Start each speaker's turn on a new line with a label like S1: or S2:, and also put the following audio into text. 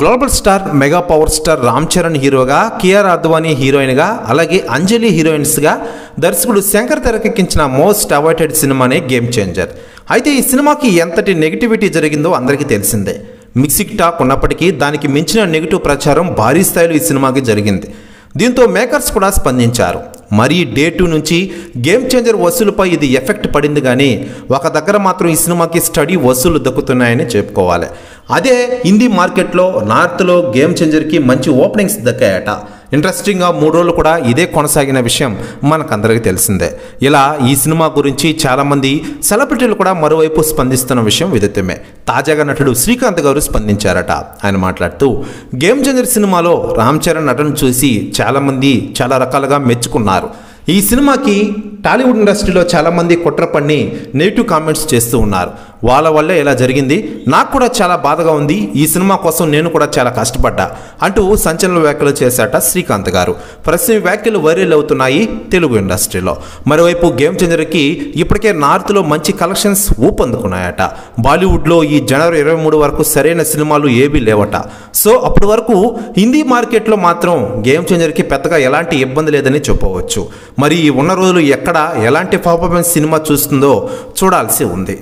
S1: Global star mega power star Ram Charan హీరోగా, కియారా అద్వానీ హీరోయిన్గా, అలాగే అంజలి హీరోయిన్స్గా దర్శకుడు శంకర్ తెరకెక్కించిన మోస్ట్ అవైటెడ్ సినిమానే గేమ్ చేంజర్. అయితే ఈ సినిమాకి ఎంతటి నెగిటివిటీ జరిగిందో అందరికీ తెలిసిందే. మిక్సిక్ టాక్ ఉన్నప్పటికీ దానికి మించిన నెగిటివ్ ప్రచారం భారీ స్థాయిలో ఈ సినిమాకి జరిగింది. దీంతో మేకర్స్ కూడా స్పందించారు. మరి డే 2 నుంచి గేమ్ చేంజర్ వసూలుపై ఇది ఎఫెక్ట్ పడింది, కానీ ఒక దగ్గర మాత్రం ఈ సినిమాకి స్టడీ వసూలు దక్కుతున్నాయని చెప్పుకోవాలి. అదే హిందీ మార్కెట్లో నార్త్లో గేమ్ చేంజర్కి మంచి ఓపెనింగ్స్ దక్కాయట. ఇంట్రెస్టింగ్గా 3 రోజులు కూడా ఇదే కొనసాగిన విషయం మనకందరికీ తెలిసిందే. ఇలా ఈ సినిమా గురించి చాలామంది సెలబ్రిటీలు కూడా మరోవైపు స్పందిస్తున్న విషయం విదితమే. తాజాగా నటుడు శ్రీకాంత్ గారు స్పందించారట. ఆయన మాట్లాడుతూ, గేమ్ చేంజర్ సినిమాలో రామ్ చరణ్ నటన చూసి చాలామంది చాలా రకాలుగా మెచ్చుకున్నారు. ఈ సినిమాకి టాలీవుడ్ ఇండస్ట్రీలో చాలామంది కుట్ర పన్ని నెగిటివ్ కామెంట్స్ చేస్తూ ఉన్నారు. వాళ్ళ వల్లే ఇలా జరిగింది, నాకు కూడా చాలా బాధగా ఉంది, ఈ సినిమా కోసం నేను కూడా చాలా కష్టపడ్డా అంటూ సంచలన వ్యాఖ్యలు చేశాట శ్రీకాంత్ గారు. ప్రస్తుతం వ్యాఖ్యలు వైరల్ అవుతున్నాయి తెలుగు ఇండస్ట్రీలో. మరోవైపు గేమ్ చేంజర్కి ఇప్పటికే నార్త్లో మంచి కలెక్షన్స్ ఊపందుకున్నాయట. బాలీవుడ్లో ఈ జనవరి 23 వరకు సరైన సినిమాలు ఏవీ లేవట. సో అప్పటి వరకు హిందీ మార్కెట్లో మాత్రం గేమ్ చేంజర్కి పెద్దగా ఎలాంటి ఇబ్బంది లేదని చెప్పవచ్చు. మరి ఉన్న రోజులు ఎక్కడ ఎలాంటి పర్ఫార్మెన్స్ సినిమా చూస్తుందో చూడాల్సి ఉంది.